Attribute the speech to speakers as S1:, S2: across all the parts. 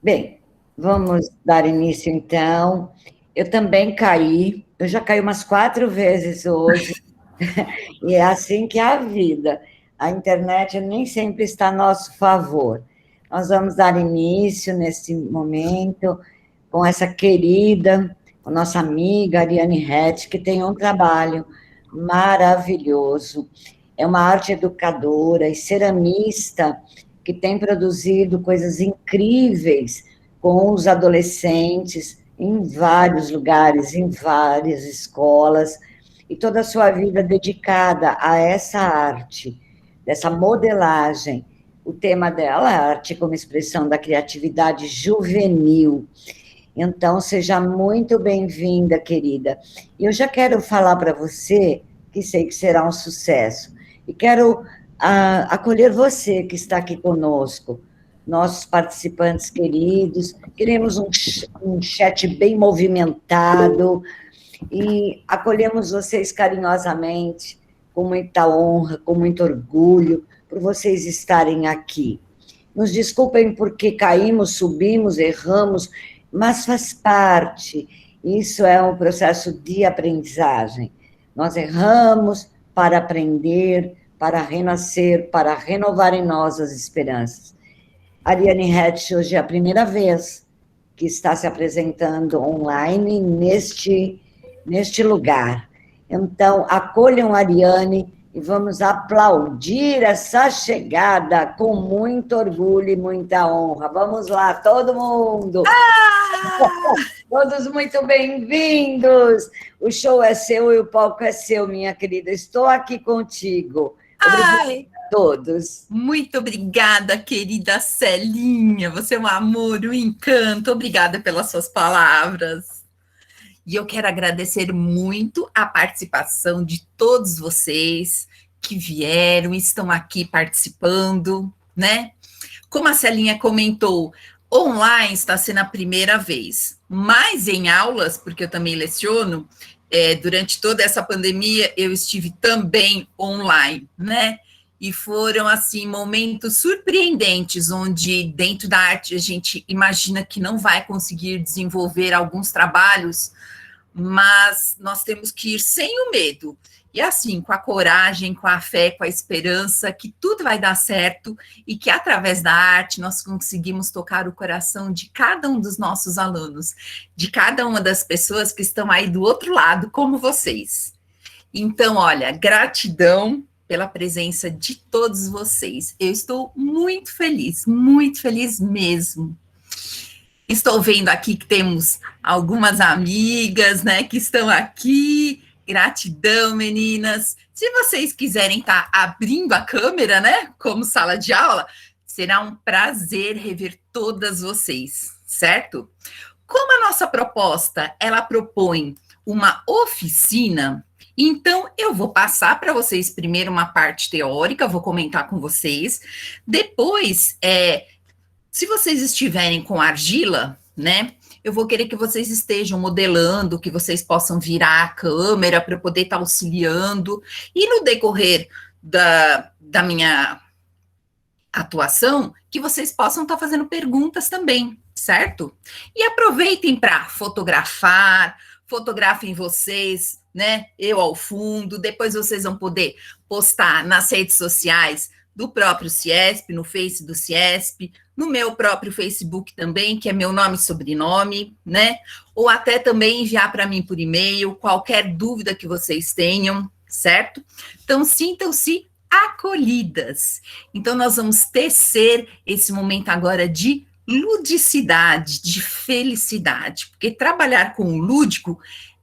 S1: Bem, vamos dar início então. Eu também caí, eu já caí umas 4 vezes hoje, e é assim que é a vida. A internet nem sempre está a nosso favor. Nós vamos dar início nesse momento com essa querida, com nossa amiga Ariane Rett, que tem um trabalho maravilhoso. É uma arte educadora e ceramista que tem produzido coisas incríveis com os adolescentes em vários lugares, em várias escolas, e toda a sua vida dedicada a essa arte, dessa modelagem. O tema dela é a arte como expressão da criatividade juvenil. Então, seja muito bem-vinda, querida. E eu já quero falar para você, que sei que será um sucesso, e quero acolher você que está aqui conosco, nossos participantes queridos. Queremos um chat bem movimentado e acolhemos vocês carinhosamente, com muita honra, com muito orgulho, por vocês estarem aqui. Nos desculpem porque caímos, subimos, erramos, mas faz parte. Isso é um processo de aprendizagem. Nós erramos para aprender, para renascer, para renovar em nós as esperanças. Ariane Rett hoje é a primeira vez que está se apresentando online neste lugar. Então, acolham a Ariane e vamos aplaudir essa chegada com muito orgulho e muita honra. Vamos lá, todo mundo! Todos muito bem-vindos! O show é seu e o palco é seu, minha querida. Estou aqui contigo. Obrigada a todos.
S2: Muito obrigada, querida Celinha. Você é um amor, um encanto. Obrigada pelas suas palavras. E eu quero agradecer muito a participação de todos vocês que vieram, estão aqui participando, né? Como a Celinha comentou, online está sendo a primeira vez, mas em aulas, porque eu também leciono, durante toda essa pandemia eu estive também online, né? E foram, assim, momentos surpreendentes, onde dentro da arte a gente imagina que não vai conseguir desenvolver alguns trabalhos, mas nós temos que ir sem o medo. E assim, com a coragem, com a fé, com a esperança, que tudo vai dar certo e que através da arte nós conseguimos tocar o coração de cada um dos nossos alunos, de cada uma das pessoas que estão aí do outro lado, como vocês. Então, olha, gratidão pela presença de todos vocês. Eu estou muito feliz mesmo. Estou vendo aqui que temos algumas amigas, né, que estão aqui. Gratidão, meninas. Se vocês quiserem estar abrindo a câmera, né, como sala de aula, será um prazer rever todas vocês, certo? Como a nossa proposta, ela propõe uma oficina, então eu vou passar para vocês primeiro uma parte teórica, vou comentar com vocês. Depois, se vocês estiverem com argila, né, eu vou querer que vocês estejam modelando, que vocês possam virar a câmera para poder estar auxiliando. E no decorrer da minha atuação, que vocês possam estar fazendo perguntas também, certo? E aproveitem para fotografem vocês, né, eu ao fundo, depois vocês vão poder postar nas redes sociais do próprio CIESP, no Face do CIESP, no meu próprio Facebook também, que é meu nome e sobrenome, né? Ou até também enviar para mim por e-mail, qualquer dúvida que vocês tenham, certo? Então, sintam-se acolhidas. Então, nós vamos tecer esse momento agora de ludicidade, de felicidade, porque trabalhar com o lúdico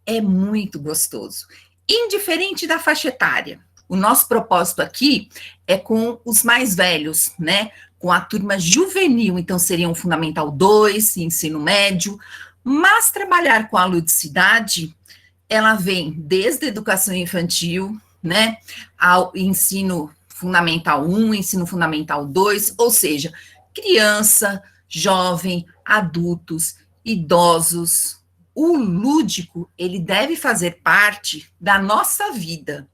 S2: é muito gostoso, indiferente da faixa etária. O nosso propósito aqui é com os mais velhos, né? Com a turma juvenil, então seria um Fundamental 2, ensino médio, mas trabalhar com a ludicidade, ela vem desde a educação infantil, né, ao ensino fundamental 1, ensino fundamental 2, ou seja, criança, jovem, adultos, idosos. O lúdico, ele deve fazer parte da nossa vida,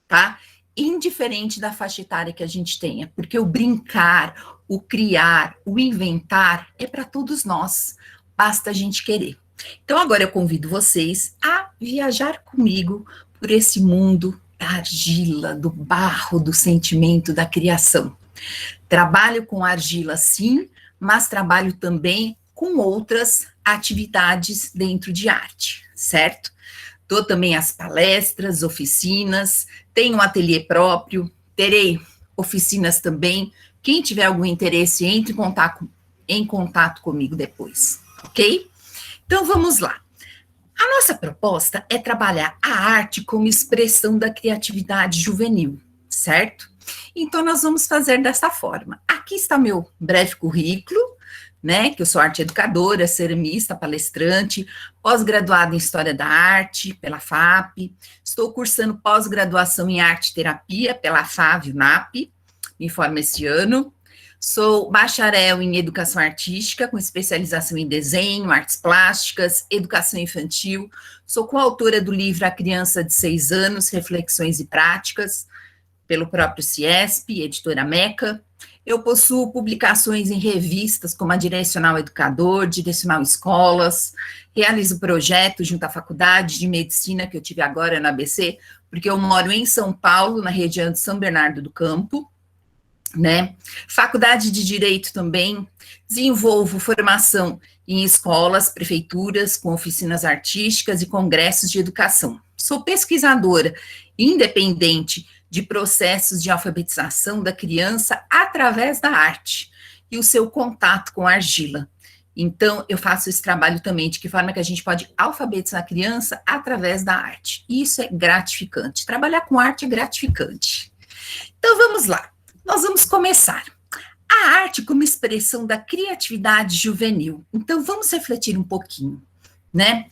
S2: tá? indiferente da faixa etária que a gente tenha, porque o brincar, o criar, o inventar é para todos nós, basta a gente querer. Então, agora eu convido vocês a viajar comigo por esse mundo da argila, do barro, do sentimento, da criação. Trabalho com argila, sim, mas trabalho também com outras atividades dentro de arte, certo? Dou também as palestras, oficinas, tenho um ateliê próprio, terei oficinas também. Quem tiver algum interesse, entre em contato comigo depois, ok? Então, vamos lá. A nossa proposta é trabalhar a arte como expressão da criatividade juvenil, certo? Então, nós vamos fazer dessa forma. Aqui está meu breve currículo, né? Que eu sou arte educadora, ceramista, palestrante, pós-graduada em História da Arte pela FAP, estou cursando pós-graduação em Arte e Terapia pela FAV-UNAP, me formo esse ano. Sou bacharel em Educação Artística, com especialização em desenho, artes plásticas, educação infantil. Sou coautora do livro A Criança de 6 Anos, Reflexões e Práticas, pelo próprio CIESP, editora Meca. Eu possuo publicações em revistas como a Direcional Educador, Direcional Escolas, realizo projetos junto à Faculdade de Medicina, que eu tive agora na ABC, porque eu moro em São Paulo, na região de São Bernardo do Campo, né? Faculdade de Direito também, desenvolvo formação em escolas, prefeituras, com oficinas artísticas e congressos de educação. Sou pesquisadora independente de processos de alfabetização da criança através da arte e o seu contato com a argila. Então, eu faço esse trabalho também, de que forma que a gente pode alfabetizar a criança através da arte. Isso é gratificante. Trabalhar com arte é gratificante. Então, vamos lá. Nós vamos começar. A arte como expressão da criatividade juvenil. Então, vamos refletir um pouquinho, né?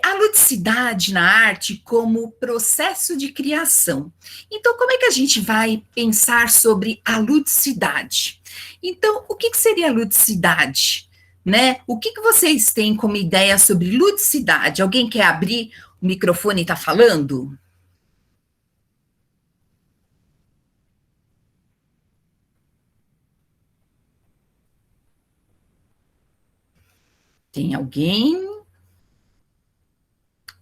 S2: A ludicidade na arte como processo de criação. Então, como é que a gente vai pensar sobre a ludicidade? Então, o que seria a ludicidade? Né? O que vocês têm como ideia sobre ludicidade? Alguém quer abrir o microfone e está falando? Tem alguém?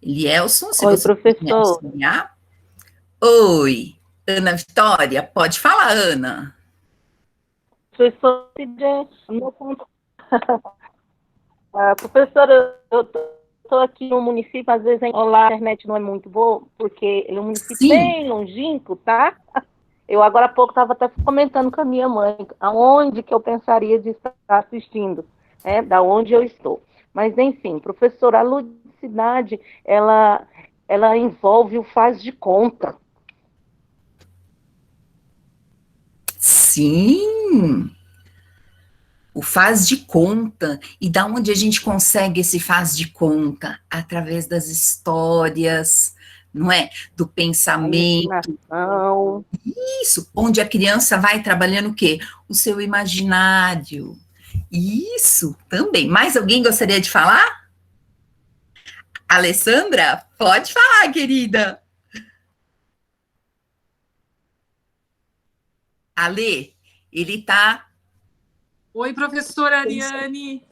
S2: Elielson, se
S3: Oi,
S2: você
S3: professor.
S2: auxiliar. Oi, Ana Vitória, pode falar, Ana.
S3: Professor, professora, eu estou aqui no município, às vezes a internet não é muito boa, porque ele é um município
S2: Sim.
S3: bem longínquo, tá? Eu agora há pouco estava até comentando com a minha mãe, aonde que eu pensaria de estar assistindo, da onde eu estou. Mas, enfim, professora, a ludicidade, ela envolve o faz de conta.
S2: Sim, o faz de conta. E da onde a gente consegue esse faz de conta? Através das histórias, não é? Do pensamento. Isso, onde a criança vai trabalhando o quê? O seu imaginário. Isso, também. Mais alguém gostaria de falar? Alessandra, pode falar, querida. Ale, ele está...
S4: Oi, professora Ariane.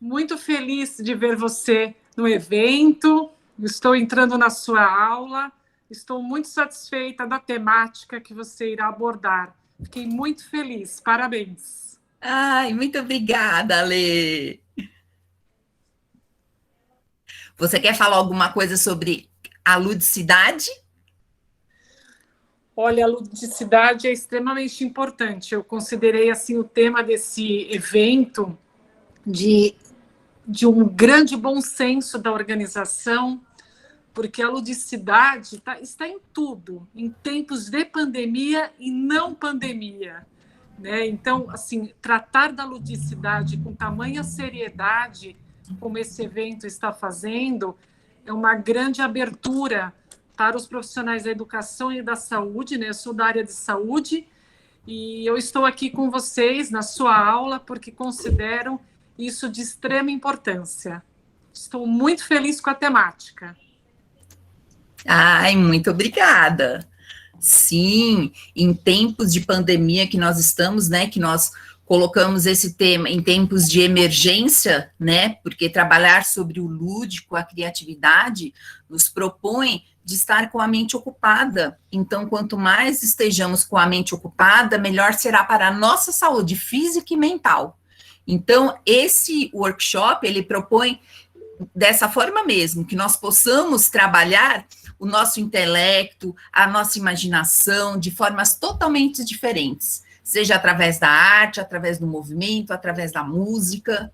S4: Muito feliz de ver você no evento. Estou entrando na sua aula. Estou muito satisfeita da temática que você irá abordar. Fiquei muito feliz. Parabéns.
S2: Ai, muito obrigada, Ale. Você quer falar alguma coisa sobre a ludicidade?
S4: Olha, a ludicidade é extremamente importante. Eu considerei assim o tema desse evento de um grande bom senso da organização, porque a ludicidade está em tudo, em tempos de pandemia e não pandemia, né? Então, assim, tratar da ludicidade com tamanha seriedade, como esse evento está fazendo, é uma grande abertura para os profissionais da educação e da saúde, né? Eu sou da área de saúde e eu estou aqui com vocês na sua aula porque considero isso de extrema importância. Estou muito feliz com a temática.
S2: Ai, muito obrigada. Sim, em tempos de pandemia que nós estamos, né, que nós colocamos esse tema em tempos de emergência, né, porque trabalhar sobre o lúdico, a criatividade, nos propõe de estar com a mente ocupada. Então, quanto mais estejamos com a mente ocupada, melhor será para a nossa saúde física e mental. Então, esse workshop, ele propõe dessa forma mesmo, que nós possamos trabalhar o nosso intelecto, a nossa imaginação de formas totalmente diferentes, seja através da arte, através do movimento, através da música.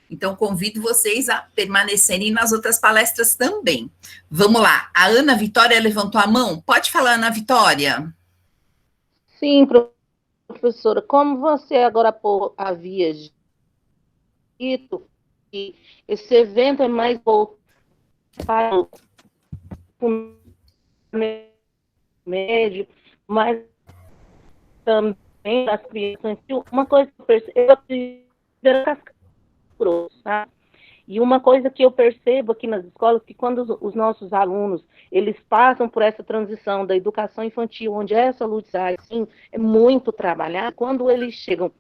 S2: Então, convido vocês a permanecerem nas outras palestras também. Vamos lá, a Ana Vitória levantou a mão. Pode falar, Ana Vitória?
S3: Sim, professora, como você agora havia dito, que esse evento é mais voltado para o médio, mas também as crianças. Uma coisa que eu percebo, tá? E uma coisa que eu percebo aqui nas escolas, que quando os nossos alunos, eles passam por essa transição da educação infantil, onde essa ludicidade, assim, é muito trabalhada, quando eles chegam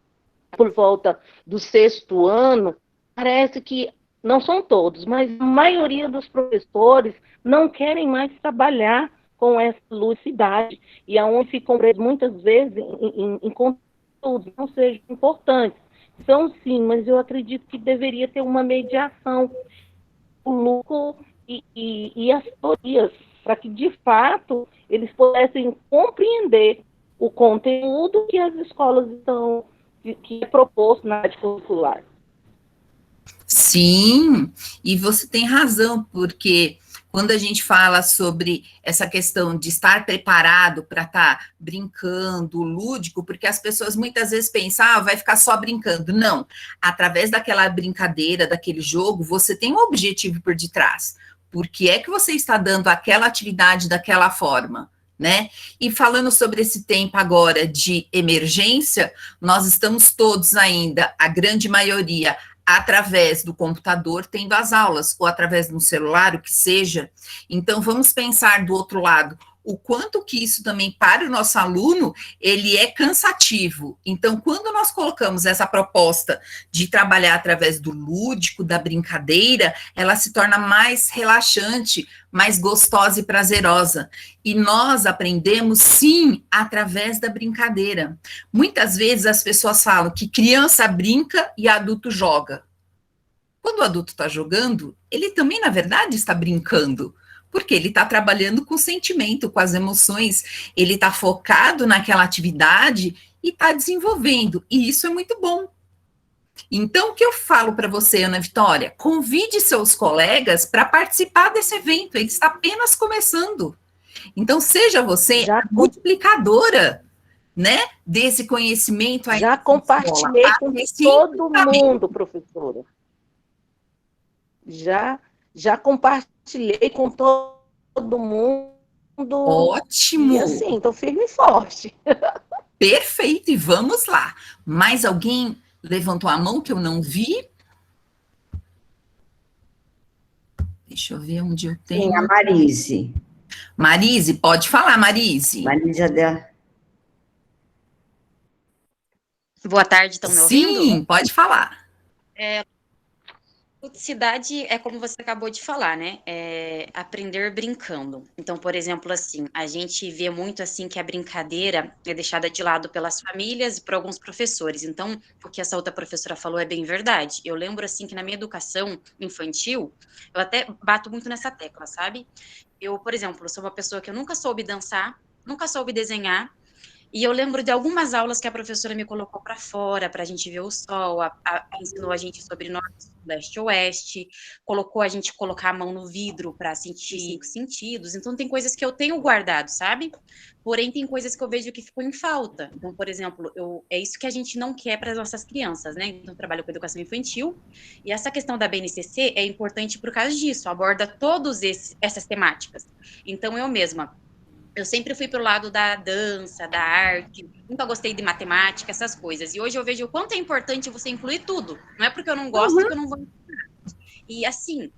S3: por volta do 6º ano, parece que, não são todos, mas a maioria dos professores não querem mais trabalhar com essa ludicidade, e aonde ficam presos muitas vezes em conteúdos não sejam importantes. São sim, mas eu acredito que deveria ter uma mediação, o lucro e as teorias, para que, de fato, eles pudessem compreender o conteúdo que as escolas estão, que é proposto na área curricular.
S2: Sim, e você tem razão, porque quando a gente fala sobre essa questão de estar preparado para estar brincando, lúdico, porque as pessoas muitas vezes pensam, vai ficar só brincando. Não, através daquela brincadeira, daquele jogo, você tem um objetivo por detrás. Por que é que você está dando aquela atividade daquela forma, né? E falando sobre esse tempo agora de emergência, nós estamos todos ainda, a grande maioria, através do computador, tendo as aulas, ou através de um celular, o que seja. Então, vamos pensar do outro lado, o quanto que isso também, para o nosso aluno, ele é cansativo. Então, quando nós colocamos essa proposta de trabalhar através do lúdico, da brincadeira, ela se torna mais relaxante, mais gostosa e prazerosa. E nós aprendemos, sim, através da brincadeira. Muitas vezes as pessoas falam que criança brinca e adulto joga. Quando o adulto está jogando, ele também, na verdade, está brincando, porque ele está trabalhando com o sentimento, com as emoções, ele está focado naquela atividade e está desenvolvendo, e isso é muito bom. Então, o que eu falo para você, Ana Vitória? Convide seus colegas para participar desse evento, ele está apenas começando. Então, seja você a multiplicadora, né, desse conhecimento. Aí
S3: já compartilhei com todo mundo, professora. Já compartilhei com todo mundo.
S2: Ótimo!
S3: E assim, estou firme e forte.
S2: Perfeito, e vamos lá. Mais alguém levantou a mão que eu não vi? Deixa eu ver onde eu tenho.
S1: Sim, a Marise.
S2: Marise, pode falar, Marise.
S1: Marise Adel.
S5: Boa tarde, estão me ouvindo?
S2: Sim, pode falar.
S5: Ludicidade é como você acabou de falar, né? É aprender brincando. Então, por exemplo, assim, a gente vê muito assim que a brincadeira é deixada de lado pelas famílias e por alguns professores. Então, o que essa outra professora falou é bem verdade. Eu lembro assim que na minha educação infantil, eu até bato muito nessa tecla, sabe? Eu, por exemplo, sou uma pessoa que eu nunca soube dançar, nunca soube desenhar. E eu lembro de algumas aulas que a professora me colocou para fora, para a gente ver o sol, ensinou a gente sobre norte, leste e oeste, colocou a gente colocar a mão no vidro para sentir 5 sentidos. Então, tem coisas que eu tenho guardado, sabe? Porém, tem coisas que eu vejo que ficam em falta. Então, por exemplo, é isso que a gente não quer para as nossas crianças, né? Então, eu trabalho com educação infantil, e essa questão da BNCC é importante por causa disso, aborda todas essas temáticas. Então, eu sempre fui pro lado da dança, da arte, nunca gostei de matemática, essas coisas. E hoje eu vejo o quanto é importante você incluir tudo. Não é porque eu não gosto que eu não vou ensinar. E assim,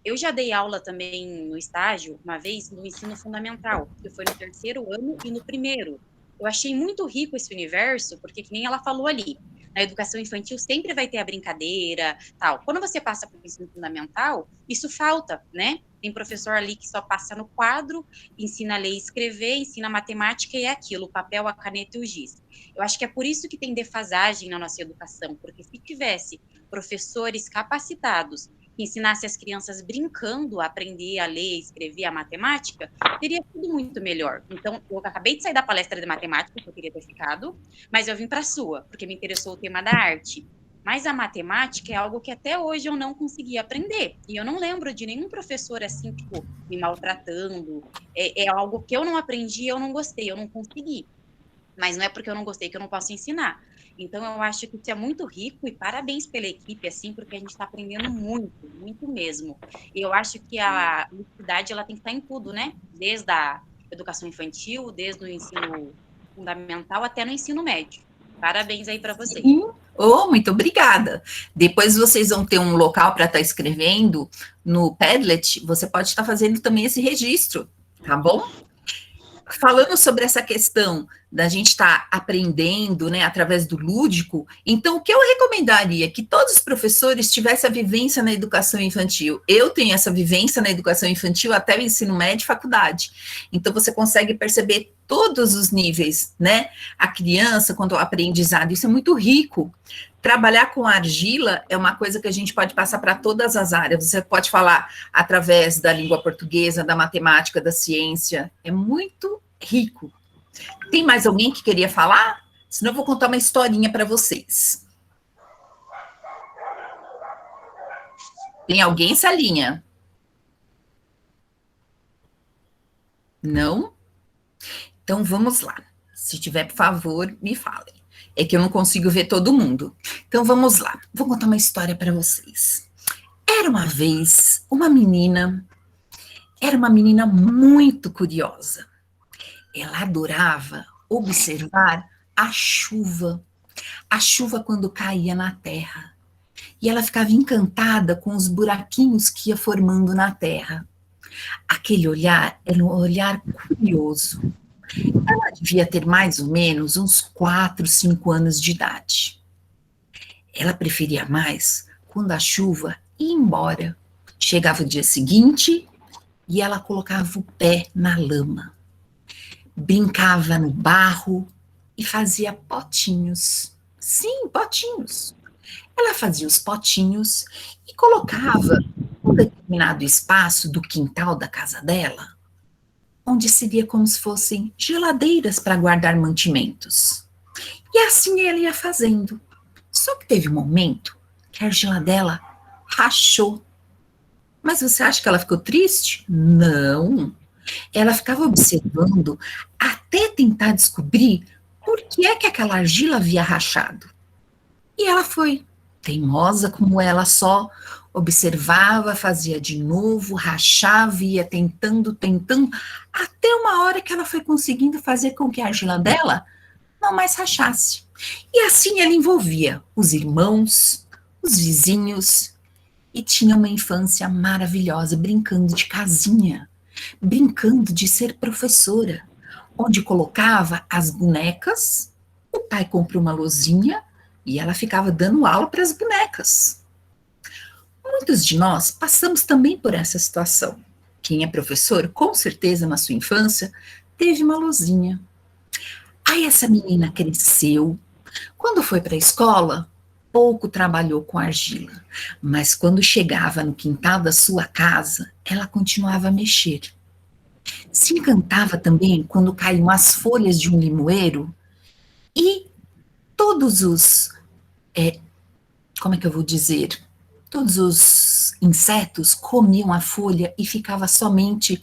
S5: Eu já dei aula também no estágio, uma vez, no ensino fundamental, que foi no 3º ano e no 1º. Eu achei muito rico esse universo, porque que nem ela falou ali, na educação infantil sempre vai ter a brincadeira, tal. Quando você passa para o ensino fundamental, isso falta, né? Tem professor ali que só passa no quadro, ensina a ler e escrever, ensina matemática e é aquilo, o papel, a caneta e o giz. Eu acho que é por isso que tem defasagem na nossa educação, porque se tivesse professores capacitados que ensinasse as crianças brincando a aprender a ler, escrever a matemática, teria tudo muito melhor. Então, eu acabei de sair da palestra de matemática, que eu queria ter ficado, mas eu vim para a sua, porque me interessou o tema da arte. Mas a matemática é algo que até hoje eu não consegui aprender. E eu não lembro de nenhum professor assim, tipo, me maltratando. É algo que eu não aprendi, eu não gostei, eu não consegui. Mas não é porque eu não gostei que eu não posso ensinar. Então, eu acho que isso é muito rico e parabéns pela equipe, assim, porque a gente está aprendendo muito, muito mesmo. E eu acho que a universidade, ela tem que estar em tudo, né? Desde a educação infantil, desde o ensino fundamental até no ensino médio. Parabéns aí para vocês.
S2: Sim. Oh, muito obrigada. Depois vocês vão ter um local para estar escrevendo no Padlet, você pode estar fazendo também esse registro, tá bom? Falando sobre essa questão da gente estar aprendendo, né, através do lúdico, então o que eu recomendaria? Que todos os professores tivessem a vivência na educação infantil. Eu tenho essa vivência na educação infantil até o ensino médio e faculdade. Então você consegue perceber todos os níveis, né? A criança, quanto ao aprendizado, isso é muito rico. Trabalhar com argila é uma coisa que a gente pode passar para todas as áreas. Você pode falar através da língua portuguesa, da matemática, da ciência. É muito rico. Tem mais alguém que queria falar? Senão eu vou contar uma historinha para vocês. Tem alguém, Salinha? Não? Então vamos lá. Se tiver, por favor, me falem. É que eu não consigo ver todo mundo. Então vamos lá. Vou contar uma história para vocês. Era uma vez uma menina. Era uma menina muito curiosa. Ela adorava observar a chuva quando caía na terra. E ela ficava encantada com os buraquinhos que ia formando na terra. Aquele olhar era um olhar curioso. Ela devia ter mais ou menos uns 4, 5 anos de idade. Ela preferia mais quando a chuva ia embora. Chegava o dia seguinte e ela colocava o pé na lama. Brincava no barro e fazia potinhos. Sim, potinhos. Ela fazia os potinhos e colocava um determinado espaço do quintal da casa dela, onde seria como se fossem geladeiras para guardar mantimentos. E assim ela ia fazendo. Só que teve um momento que a argila dela rachou. Mas você acha que ela ficou triste? Não. Ela ficava observando até tentar descobrir por que é que aquela argila havia rachado. E ela foi teimosa como ela só, observava, fazia de novo, rachava, ia tentando, até uma hora que ela foi conseguindo fazer com que a argila dela não mais rachasse. E assim ela envolvia os irmãos, os vizinhos, e tinha uma infância maravilhosa, brincando de casinha, brincando de ser professora, onde colocava as bonecas, o pai comprou uma lousinha e ela ficava dando aula para as bonecas. Muitos de nós passamos também por essa situação. Quem é professor, com certeza na sua infância, teve uma lousinha. Aí essa menina cresceu. Quando foi para a escola, pouco trabalhou com argila, mas quando chegava no quintal da sua casa, ela continuava a mexer. Se encantava também quando caíam as folhas de um limoeiro e todos os, como é que eu vou dizer, todos os insetos comiam a folha e ficava somente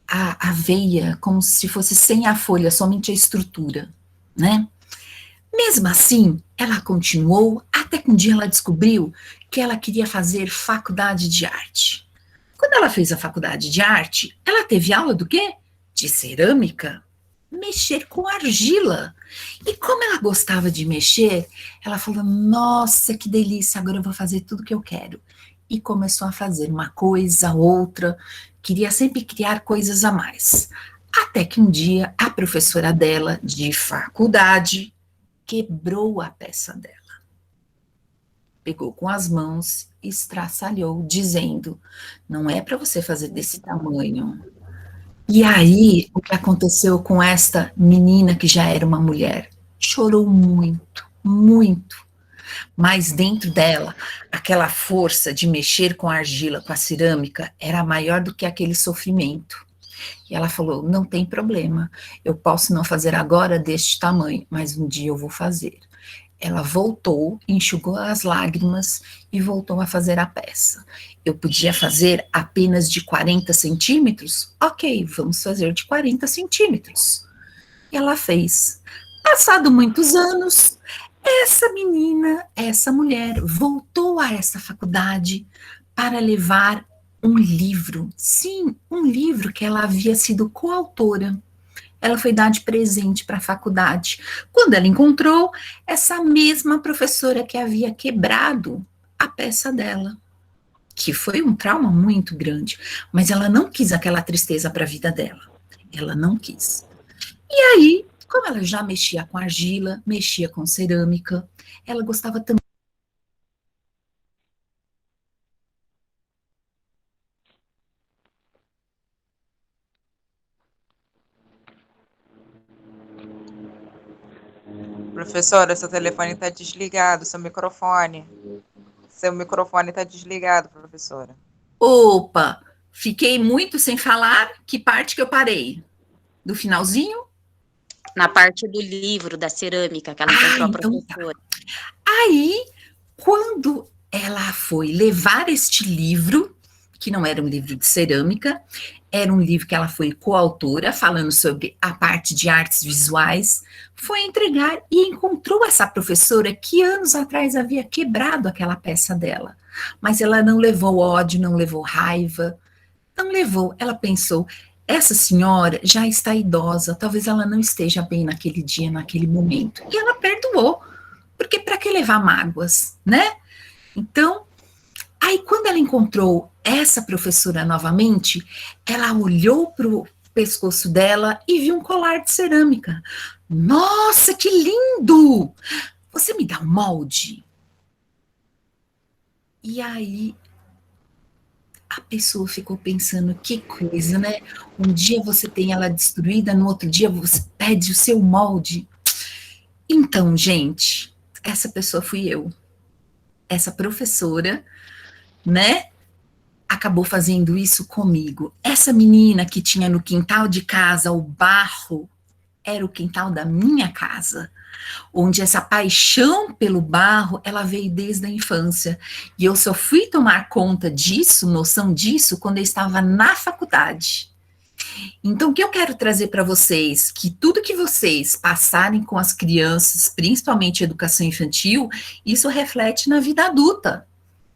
S2: a veia, como se fosse sem a folha, somente a estrutura, né? Mesmo assim, ela continuou até que um dia ela descobriu que ela queria fazer faculdade de arte. Quando ela fez a faculdade de arte, ela teve aula do quê? De cerâmica. mexer com argila. E como ela gostava de mexer, ela falou, nossa, que delícia, agora eu vou fazer tudo que eu quero. E começou a fazer uma coisa, outra, queria sempre criar coisas a mais. Até que um dia, a professora dela, de faculdade, quebrou a peça dela. Pegou com as mãos e estraçalhou, dizendo, não é para você fazer desse tamanho. E aí, o que aconteceu com esta menina, que já era uma mulher? Chorou muito, muito. Mas dentro dela, aquela força de mexer com a argila, com a cerâmica, era maior do que aquele sofrimento. E ela falou, não tem problema, eu posso não fazer agora deste tamanho, mas um dia eu vou fazer. Ela voltou, enxugou as lágrimas e voltou a fazer a peça. Eu podia fazer apenas de 40 centímetros? Ok, vamos fazer de 40 centímetros. E ela fez. Passado muitos anos, essa menina, essa mulher, voltou a essa faculdade para levar um livro. Sim, um livro que ela havia sido coautora. Ela foi dar de presente para a faculdade. Quando ela encontrou essa mesma professora que havia quebrado a peça dela, que foi um trauma muito grande, mas ela não quis aquela tristeza para a vida dela. Ela não quis. E aí, como ela já mexia com argila, mexia com cerâmica, ela gostava também.
S6: Professora, seu telefone está desligado, seu microfone. Seu microfone está desligado, professora.
S2: Opa, fiquei muito sem falar. Que parte que eu parei? Do finalzinho?
S5: Na parte do livro, da cerâmica, que ela encontrou a professora.
S2: Aí, quando ela foi levar este livro, que não era um livro de cerâmica, era um livro que ela foi coautora, falando sobre a parte de artes visuais, foi entregar e encontrou essa professora que anos atrás havia quebrado aquela peça dela. Mas ela não levou ódio, não levou raiva, não levou. Ela pensou, essa senhora já está idosa, talvez ela não esteja bem naquele dia, naquele momento. E ela perdoou, porque para que levar mágoas, né? Então, aí quando ela encontrou essa professora novamente, ela olhou para o pescoço dela e viu um colar de cerâmica. Nossa, que lindo! Você me dá um molde? E aí a pessoa ficou pensando, que coisa, né? Um dia você tem ela destruída, no outro dia você pede o seu molde. Então, gente, essa pessoa fui eu. Essa professora, né, acabou fazendo isso comigo. Essa menina que tinha no quintal de casa o barro, era o quintal da minha casa, onde essa paixão pelo barro, ela veio desde a infância. E eu só fui tomar conta disso, noção disso, quando eu estava na faculdade. Então, o que eu quero trazer para vocês, que tudo que vocês passarem com as crianças, principalmente educação infantil, isso reflete na vida adulta,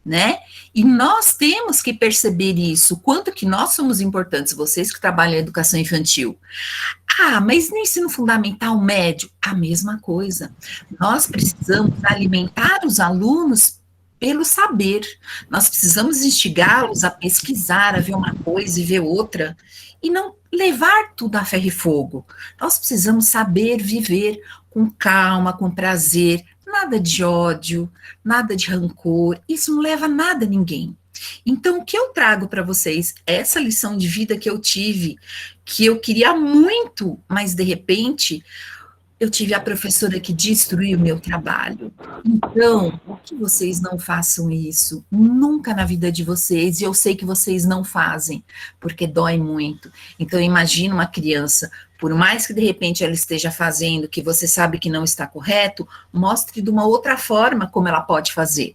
S2: né? E nós temos que perceber isso, quanto que nós somos importantes, vocês que trabalham em educação infantil. Ah, mas no ensino fundamental médio, a mesma coisa. Nós precisamos alimentar os alunos pelo saber. Nós precisamos instigá-los a pesquisar, a ver uma coisa e ver outra, e não levar tudo a ferro e fogo. Nós precisamos saber viver com calma, com prazer, nada de ódio, nada de rancor, isso não leva nada a ninguém. Então, o que eu trago para vocês, essa lição de vida que eu tive, que eu queria muito, mas de repente eu tive a professora que destruiu o meu trabalho. Então, que vocês não façam isso, nunca na vida de vocês, e eu sei que vocês não fazem, porque dói muito. Então, imagina uma criança, por mais que de repente ela esteja fazendo, que você sabe que não está correto, mostre de uma outra forma como ela pode fazer.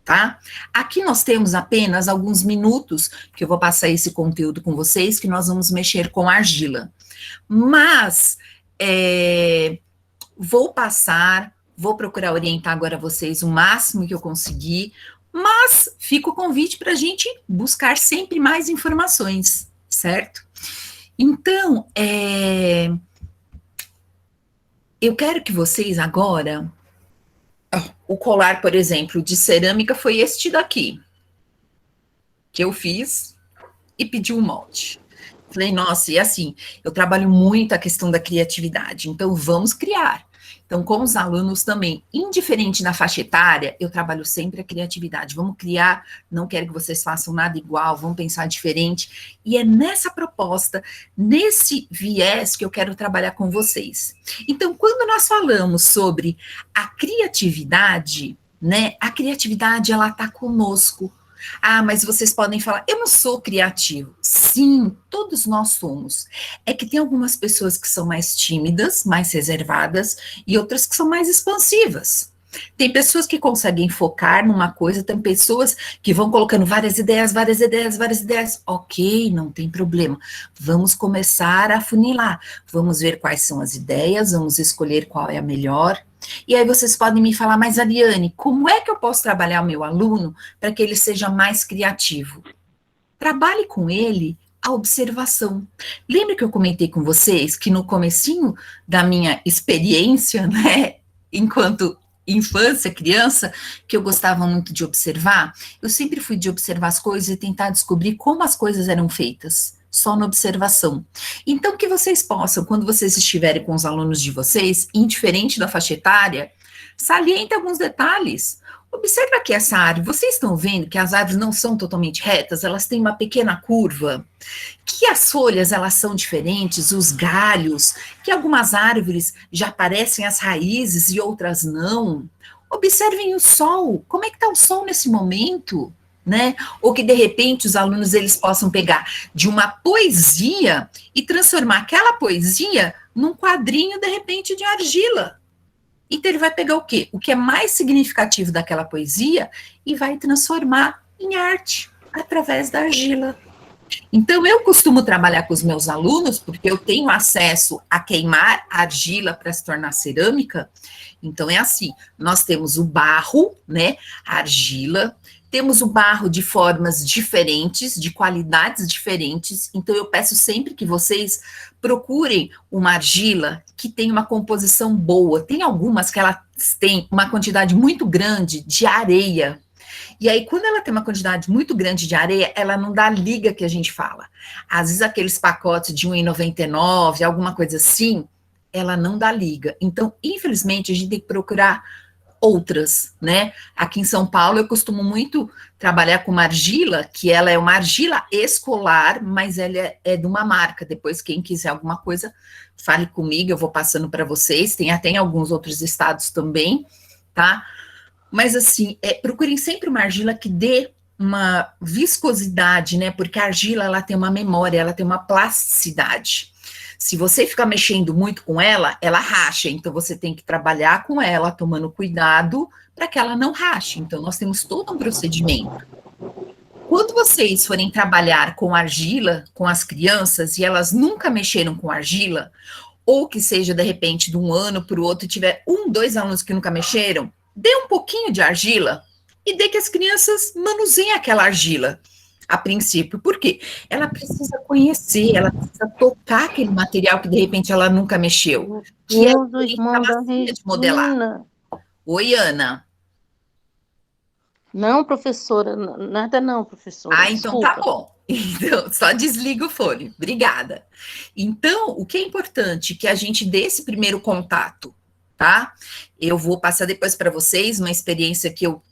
S2: Tá? Aqui nós temos apenas alguns minutos que eu vou passar esse conteúdo com vocês, que nós vamos mexer com argila. Mas vou procurar orientar agora vocês o máximo que eu conseguir, mas fica o convite para a gente buscar sempre mais informações, certo? Então, eu quero que vocês agora, o colar, por exemplo, de cerâmica foi este daqui, que eu fiz e pedi um molde. Falei, nossa, e assim, eu trabalho muito a questão da criatividade, então vamos criar. Então, com os alunos também, indiferente na faixa etária, eu trabalho sempre a criatividade. Vamos criar, não quero que vocês façam nada igual, vamos pensar diferente. E é nessa proposta, nesse viés que eu quero trabalhar com vocês. Então, quando nós falamos sobre a criatividade, né, a criatividade, ela está conosco. Ah, mas vocês podem falar, eu não sou criativo. Sim, todos nós somos. É que tem algumas pessoas que são mais tímidas, mais reservadas, e outras que são mais expansivas. Tem pessoas que conseguem focar numa coisa, tem pessoas que vão colocando várias ideias, várias ideias, várias ideias. Ok, não tem problema. Vamos começar a funilar. Vamos ver quais são as ideias, vamos escolher qual é a melhor. E aí vocês podem me falar, mas Ariane, como é que eu posso trabalhar o meu aluno para que ele seja mais criativo? Trabalhe com ele a observação. Lembra que eu comentei com vocês que no comecinho da minha experiência, né, enquanto infância, criança, que eu gostava muito de observar? Eu sempre fui de observar as coisas e tentar descobrir como as coisas eram feitas, só na observação. Então, que vocês possam, quando vocês estiverem com os alunos de vocês, indiferente da faixa etária, saliente alguns detalhes. Observa aqui essa árvore, vocês estão vendo que as árvores não são totalmente retas, elas têm uma pequena curva, que as folhas elas são diferentes, os galhos, que algumas árvores já aparecem as raízes e outras não. Observem o sol, como é que está o sol nesse momento? Né? Ou que de repente os alunos eles possam pegar de uma poesia e transformar aquela poesia num quadrinho de repente de argila. Então ele vai pegar o quê? O que é mais significativo daquela poesia e vai transformar em arte através da argila. Então eu costumo trabalhar com os meus alunos porque eu tenho acesso a queimar argila para se tornar cerâmica. Então é assim, nós temos o barro, né, a argila. Temos o barro de formas diferentes, de qualidades diferentes, então eu peço sempre que vocês procurem uma argila que tenha uma composição boa. Tem algumas que elas têm uma quantidade muito grande de areia, e aí quando ela tem uma quantidade muito grande de areia, ela não dá liga que a gente fala. Às vezes aqueles pacotes de R$1,99, alguma coisa assim, ela não dá liga. Então, infelizmente, a gente tem que procurar outras, né? Aqui em São Paulo eu costumo muito trabalhar com uma argila, que ela é uma argila escolar, mas ela é de uma marca. Depois, quem quiser alguma coisa, fale comigo, eu vou passando para vocês. Tem até em alguns outros estados também, tá? Mas assim, procurem sempre uma argila que dê uma viscosidade, né? Porque a argila, ela tem uma memória, ela tem uma plasticidade. Se você ficar mexendo muito com ela, ela racha. Então, você tem que trabalhar com ela, tomando cuidado para que ela não rache. Então, nós temos todo um procedimento. Quando vocês forem trabalhar com argila, com as crianças, e elas nunca mexeram com argila, ou que seja, de repente, de um ano para o outro, tiver 1, 2 alunos que nunca mexeram, dê um pouquinho de argila e dê que as crianças manuseiem aquela argila. A princípio, por quê? Ela precisa conhecer, ela precisa tocar aquele material que de repente ela nunca mexeu. Que é de modelar. Oi, Ana.
S3: Não, professora, nada não, professora.
S2: Ah, então
S3: desculpa.
S2: tá bom. Então, só desliga o fone. Obrigada. Então, o que é importante que a gente dê esse primeiro contato, tá? Eu vou passar depois para vocês uma experiência que eu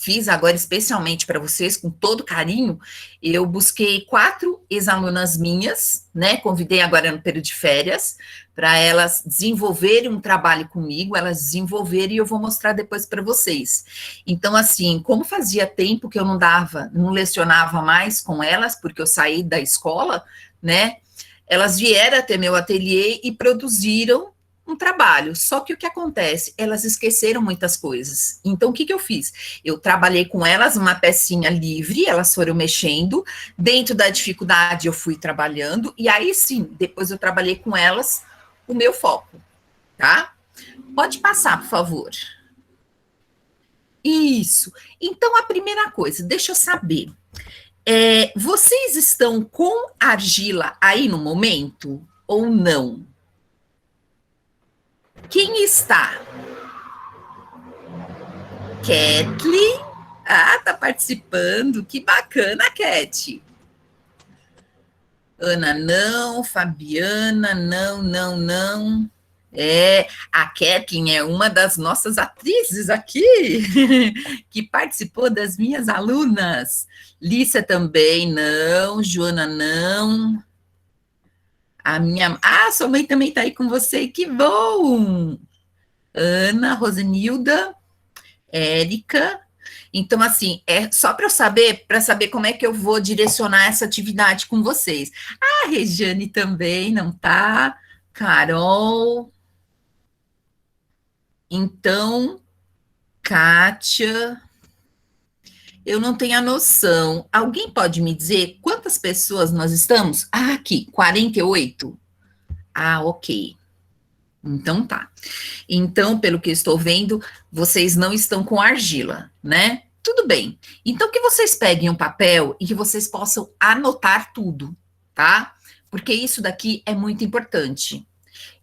S2: fiz agora especialmente para vocês, com todo carinho. Eu busquei 4 ex-alunas minhas, né, convidei agora no período de férias, para elas desenvolverem um trabalho comigo, elas desenvolverem e eu vou mostrar depois para vocês. Então, assim, como fazia tempo que eu não lecionava mais com elas, porque eu saí da escola, né, elas vieram até meu ateliê e produziram um trabalho, só que o que acontece? Elas esqueceram muitas coisas. Então, o que eu fiz? Eu trabalhei com elas uma pecinha livre, elas foram mexendo, dentro da dificuldade eu fui trabalhando, e aí sim, depois eu trabalhei com elas o meu foco, tá? Pode passar, por favor. Isso. Então, a primeira coisa, deixa eu saber, vocês estão com argila aí no momento ou não? Quem está? Kathleen. Ah, tá participando. Que bacana, Cat. Ana, não. Fabiana, não. A Kathleen é uma das nossas atrizes aqui, que participou das minhas alunas. Lícia também, não. Joana, não. Sua mãe também está aí com você, que bom! Ana, Rosenilda, Érica. Então, assim, é só para saber como é que eu vou direcionar essa atividade com vocês. A Regiane também não tá. Carol. Então, Kátia. Eu não tenho a noção. Alguém pode me dizer quantas pessoas nós estamos? Aqui, 48. Ok. Então tá. Então, pelo que eu estou vendo, vocês não estão com argila, né? Tudo bem. Então, que vocês peguem um papel e que vocês possam anotar tudo, tá? Porque isso daqui é muito importante.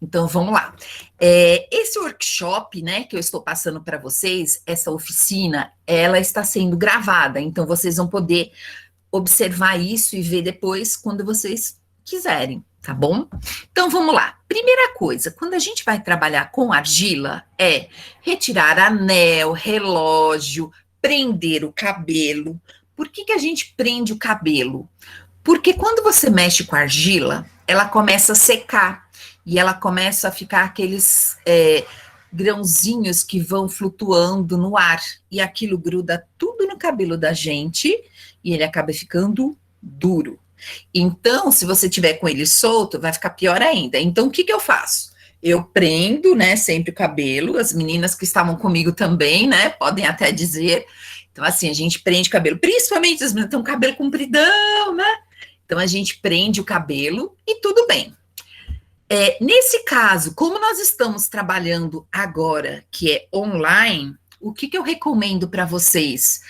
S2: Então, vamos lá. Esse workshop, né, que eu estou passando para vocês, essa oficina, ela está sendo gravada. Então, vocês vão poder observar isso e ver depois quando vocês quiserem, tá bom? Então, vamos lá. Primeira coisa, quando a gente vai trabalhar com argila, é retirar anel, relógio, prender o cabelo. Por que a gente prende o cabelo? Porque quando você mexe com argila, ela começa a secar e ela começa a ficar aqueles grãozinhos que vão flutuando no ar e aquilo gruda tudo no cabelo da gente e ele acaba ficando duro. Então, se você tiver com ele solto, vai ficar pior ainda. Então, o que eu faço? Eu prendo, né, sempre o cabelo, as meninas que estavam comigo também, né, podem até dizer. Então, assim, a gente prende o cabelo, principalmente as meninas que têm um cabelo compridão, né? Então, a gente prende o cabelo e tudo bem. Nesse caso, como nós estamos trabalhando agora, que é online, o que eu recomendo para vocês?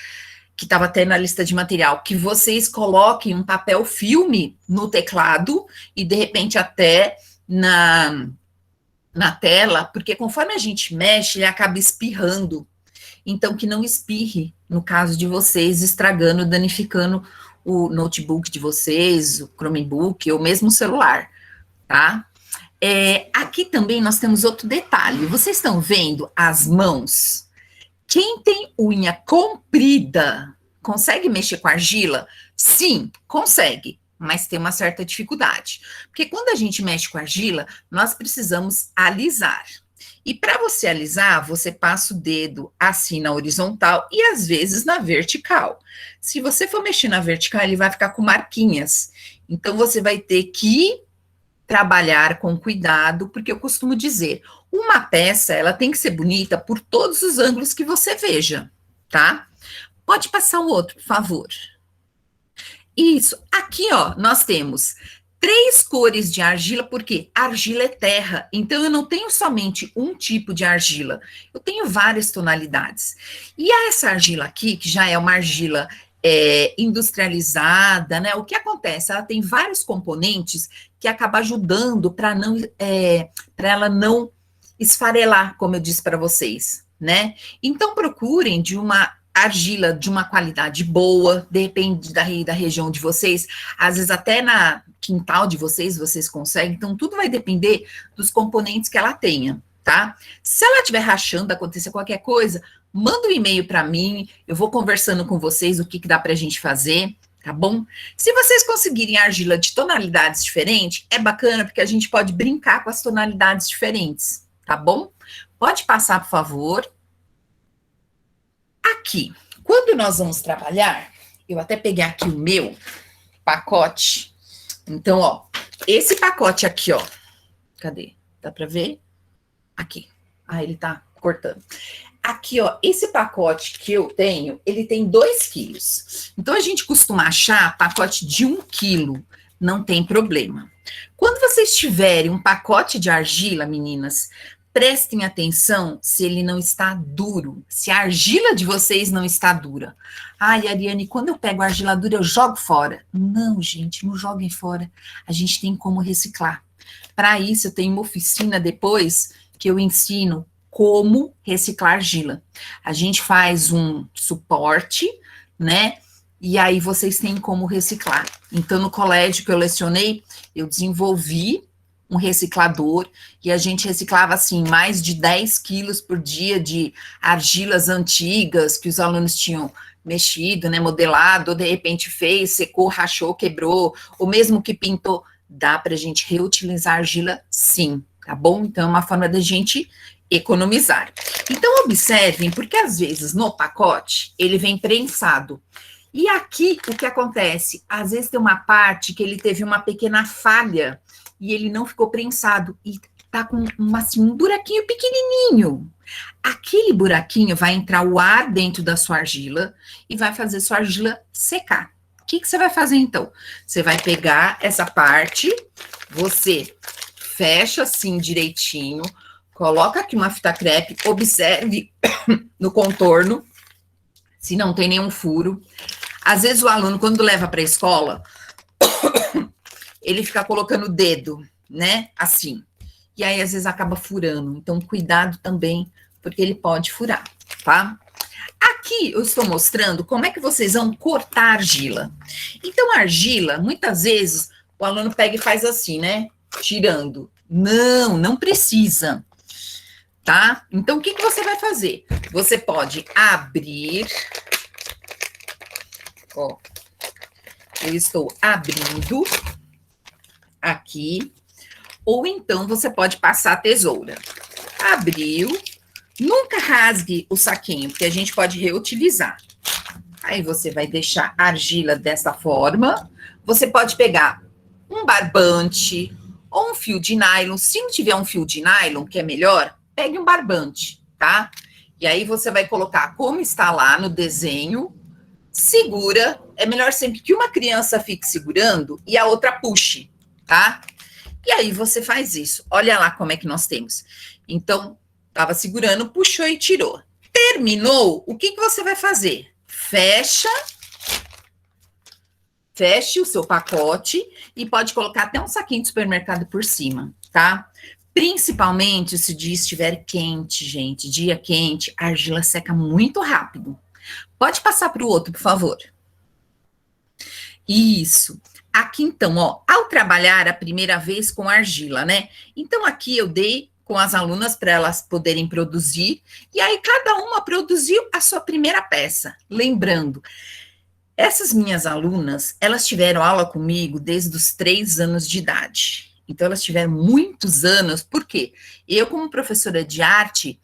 S2: Que estava até na lista de material, que vocês coloquem um papel filme no teclado e, de repente, até na tela, porque conforme a gente mexe, ele acaba espirrando. Então, que não espirre, no caso de vocês, estragando, danificando o notebook de vocês, o Chromebook, ou mesmo o celular, tá? Aqui também nós temos outro detalhe. Vocês estão vendo as mãos? Quem tem unha comprida, consegue mexer com argila? Sim, consegue, mas tem uma certa dificuldade. Porque quando a gente mexe com argila, nós precisamos alisar. E para você alisar, você passa o dedo assim na horizontal e às vezes na vertical. Se você for mexer na vertical, ele vai ficar com marquinhas. Então, você vai ter que trabalhar com cuidado, porque eu costumo dizer, uma peça, ela tem que ser bonita por todos os ângulos que você veja, tá? Pode passar o outro, por favor. Isso, aqui, ó, nós temos 3 cores de argila, porque argila é terra, então eu não tenho somente um tipo de argila, eu tenho várias tonalidades. E essa argila aqui, que já é uma argila industrializada, né? O que acontece? Ela tem vários componentes que acabam ajudando para ela não esfarelar, como eu disse para vocês, né? Então, procurem de uma argila de uma qualidade boa, depende da região de vocês, às vezes até na quintal de vocês conseguem, então tudo vai depender dos componentes que ela tenha, tá? Se ela estiver rachando, acontecer qualquer coisa, manda um e-mail para mim, eu vou conversando com vocês o que dá para a gente fazer, tá bom? Se vocês conseguirem argila de tonalidades diferentes, é bacana, porque a gente pode brincar com as tonalidades diferentes, tá bom? Pode passar, por favor. Aqui, quando nós vamos trabalhar, eu até peguei aqui o meu pacote. Então, ó, esse pacote aqui, ó, cadê? Dá para ver? Aqui. Ah, ele tá cortando. Aqui, ó, esse pacote que eu tenho, ele tem 2 quilos. Então, a gente costuma achar pacote de 1 quilo, não tem problema. Quando vocês tiverem um pacote de argila, meninas, prestem atenção se ele não está duro, se a argila de vocês não está dura. Ai, Ariane, quando eu pego a argila dura, eu jogo fora. Não, gente, não joguem fora. A gente tem como reciclar. Para isso, eu tenho uma oficina depois que eu ensino como reciclar argila. A gente faz um suporte, né? E aí vocês têm como reciclar. Então, no colégio que eu lecionei, eu desenvolvi um reciclador e a gente reciclava, assim, mais de 10 quilos por dia de argilas antigas que os alunos tinham mexido, né, modelado, ou de repente fez, secou, rachou, quebrou, ou mesmo que pintou. Dá para a gente reutilizar argila, sim, tá bom? Então, é uma forma da gente economizar. Então, observem, porque às vezes no pacote ele vem prensado. E aqui, o que acontece? Às vezes tem uma parte que ele teve uma pequena falha e ele não ficou prensado e tá com assim, um buraquinho pequenininho. Aquele buraquinho vai entrar o ar dentro da sua argila e vai fazer sua argila secar. O que você vai fazer, então? Você vai pegar essa parte, você fecha assim direitinho, coloca aqui uma fita crepe, observe no contorno se não tem nenhum furo. Às vezes o aluno, quando leva para a escola, ele fica colocando o dedo, né, assim. E aí, às vezes, acaba furando. Então, cuidado também, porque ele pode furar, tá? Aqui eu estou mostrando como é que vocês vão cortar a argila. Então, a argila, muitas vezes, o aluno pega e faz assim, né, tirando. Não, não precisa, tá? Então, o que você vai fazer? Você pode abrir... Ó, eu estou abrindo aqui, ou então você pode passar a tesoura. Abriu, nunca rasgue o saquinho, porque a gente pode reutilizar. Aí você vai deixar a argila dessa forma. Você pode pegar um barbante ou um fio de nylon. Se não tiver um fio de nylon, que é melhor, pegue um barbante, tá? E aí você vai colocar como está lá no desenho. Segura, é melhor sempre que uma criança fique segurando e a outra puxe, tá? E aí você faz isso. Olha lá como é que nós temos. Então, estava segurando, puxou e tirou. Terminou, o que você vai fazer? Feche o seu pacote e pode colocar até um saquinho de supermercado por cima, tá? Principalmente se o dia estiver quente, gente. Dia quente, a argila seca muito rápido. Pode passar para o outro, por favor. Isso. Aqui, então, ó, ao trabalhar a primeira vez com argila, né? Então, aqui eu dei com as alunas para elas poderem produzir, e aí cada uma produziu a sua primeira peça. Lembrando, essas minhas alunas, elas tiveram aula comigo desde os 3 anos de idade. Então, elas tiveram muitos anos, por quê? Eu, como professora de arte,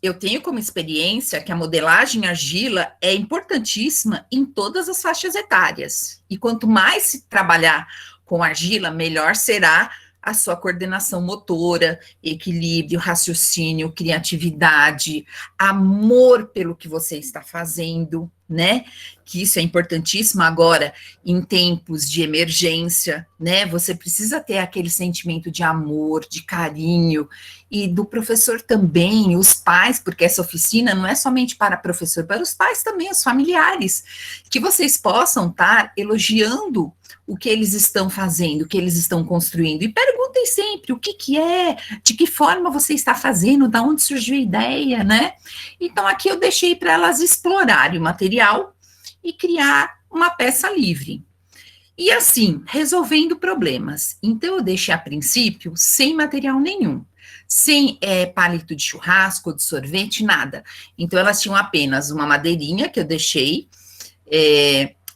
S2: eu tenho como experiência que a modelagem argila é importantíssima em todas as faixas etárias. E quanto mais se trabalhar com argila, melhor será a sua coordenação motora, equilíbrio, raciocínio, criatividade, amor pelo que você está fazendo, né? Que isso é importantíssimo agora em tempos de emergência, né? Você precisa ter aquele sentimento de amor, de carinho, e do professor também, os pais, porque essa oficina não é somente para professor, para os pais também, os familiares, que vocês possam estar elogiando o que eles estão fazendo, o que eles estão construindo, e perguntem sempre o que é, de que forma você está fazendo, da onde surgiu a ideia, né? Então, aqui eu deixei para elas explorarem o material e criar uma peça livre. E assim, resolvendo problemas. Então, eu deixei a princípio sem material nenhum, sem palito de churrasco, de sorvete, nada. Então, elas tinham apenas uma madeirinha que eu deixei,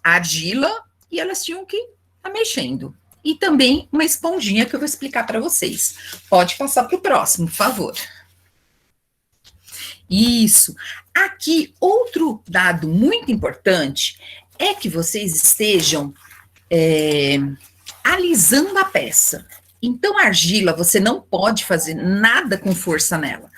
S2: argila, e elas tinham que estar mexendo. E também uma esponjinha que eu vou explicar para vocês. Pode passar para o próximo, por favor. Isso. Aqui, outro dado muito importante é que vocês estejam alisando a peça. Então, a argila, você não pode fazer nada com força nela.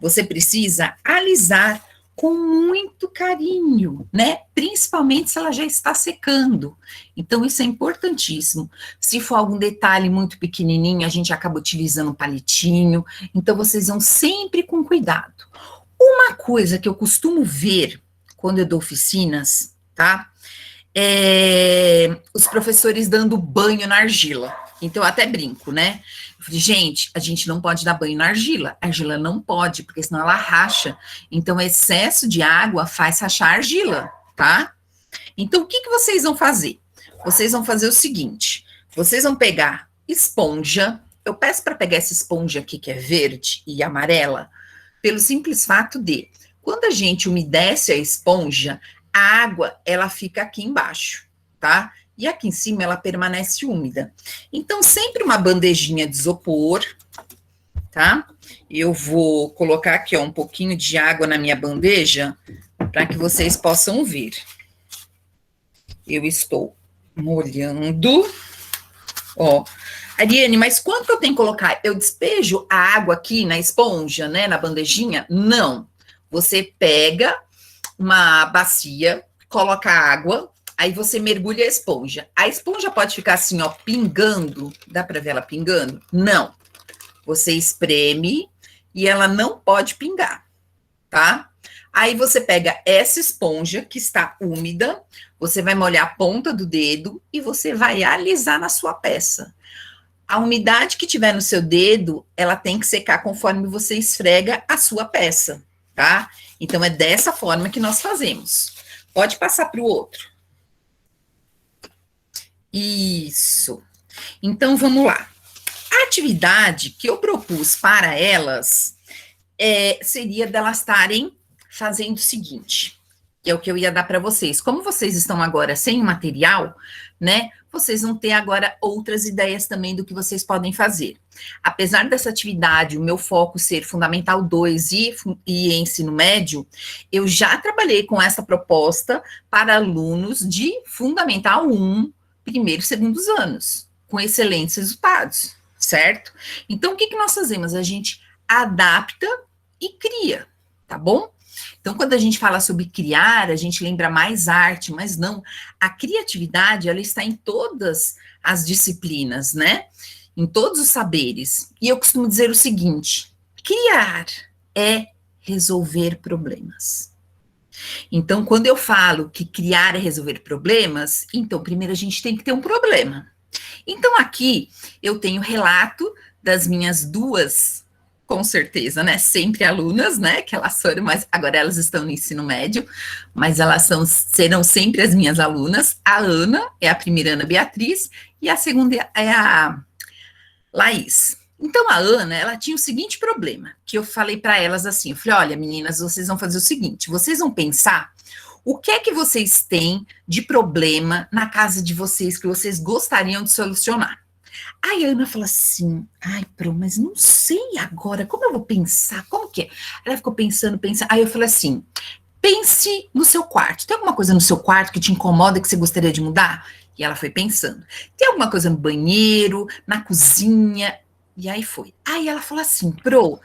S2: Você precisa alisar com muito carinho, né? Principalmente se ela já está secando. Então, isso é importantíssimo. Se for algum detalhe muito pequenininho, a gente acaba utilizando um palitinho. Então, vocês vão sempre com cuidado. Uma coisa que eu costumo ver quando eu dou oficinas, tá? Os professores dando banho na argila. Então, eu até brinco, né? Eu falei, gente, a gente não pode dar banho na argila. A argila não pode, porque senão ela racha. Então, excesso de água faz rachar a argila, tá? Então, o que vocês vão fazer? Vocês vão fazer o seguinte, vocês vão pegar esponja, eu peço para pegar essa esponja aqui, que é verde e amarela, pelo simples fato de, quando a gente umedece a esponja, a água, ela fica aqui embaixo, tá? E aqui em cima ela permanece úmida. Então, sempre uma bandejinha de isopor, tá? Eu vou colocar aqui, ó, um pouquinho de água na minha bandeja, para que vocês possam ver. Eu estou molhando, ó. Ariane, mas quanto que eu tenho que colocar? Eu despejo a água aqui na esponja, né, na bandejinha? Não. Você pega uma bacia, coloca água, aí você mergulha a esponja. A esponja pode ficar assim, ó, pingando. Dá para ver ela pingando? Não. Você espreme e ela não pode pingar, tá? Aí você pega essa esponja que está úmida, você vai molhar a ponta do dedo e você vai alisar na sua peça. A umidade que tiver no seu dedo, ela tem que secar conforme você esfrega a sua peça, tá? Então, é dessa forma que nós fazemos. Pode passar para o outro. Isso. Então, vamos lá. A atividade que eu propus para elas seria delas estarem fazendo o seguinte, que é o que eu ia dar para vocês. Como vocês estão agora sem o material, né, vocês vão ter agora outras ideias também do que vocês podem fazer. Apesar dessa atividade, o meu foco ser Fundamental 2 e ensino médio, eu já trabalhei com essa proposta para alunos de Fundamental 1, primeiro e segundos anos, com excelentes resultados, certo? Então, o que nós fazemos? A gente adapta e cria, tá bom? Então, quando a gente fala sobre criar, a gente lembra mais arte, mas não. A criatividade, ela está em todas as disciplinas, né? Em todos os saberes. E eu costumo dizer o seguinte, criar é resolver problemas. Então, quando eu falo que criar é resolver problemas, então, primeiro a gente tem que ter um problema. Então, aqui eu tenho relato das minhas duas, com certeza, né, sempre alunas, né, que elas foram, mas agora elas estão no ensino médio, mas elas serão sempre as minhas alunas. A Ana é a primeira, Ana Beatriz, e a segunda é a Laís. Então, a Ana, ela tinha o seguinte problema, que eu falei para elas assim, eu falei, olha, meninas, vocês vão fazer o seguinte, vocês vão pensar o que é que vocês têm de problema na casa de vocês que vocês gostariam de solucionar. Aí a Ana falou assim, ai, Pro, mas não sei agora, como eu vou pensar, como que é? Ela ficou pensando, aí eu falei assim, pense no seu quarto, tem alguma coisa no seu quarto que te incomoda, que você gostaria de mudar? E ela foi pensando, tem alguma coisa no banheiro, na cozinha? E aí foi. Aí ela falou assim, Pro,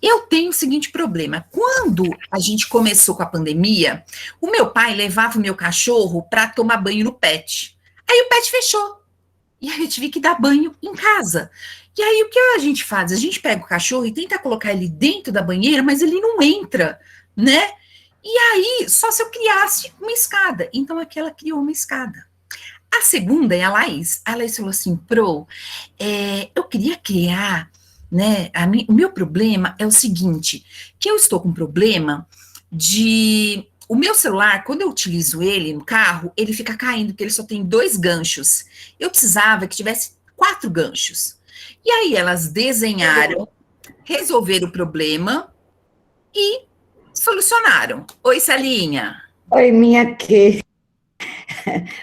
S2: eu tenho o seguinte problema, quando a gente começou com a pandemia, o meu pai levava o meu cachorro para tomar banho no pet, aí o pet fechou. E aí eu tive que dar banho em casa. E aí o que a gente faz? A gente pega o cachorro e tenta colocar ele dentro da banheira, mas ele não entra, né? E aí, só se eu criasse uma escada. Então aqui ela criou uma escada. A segunda é a Laís. A Laís falou assim, Pro, eu queria criar, né? O meu problema é o seguinte, que eu estou com um problema de... O meu celular, quando eu utilizo ele no carro, ele fica caindo, porque ele só tem 2 ganchos. Eu precisava que tivesse 4 ganchos. E aí elas desenharam, resolveram o problema e solucionaram. Oi, Celinha.
S1: Oi, minha querida.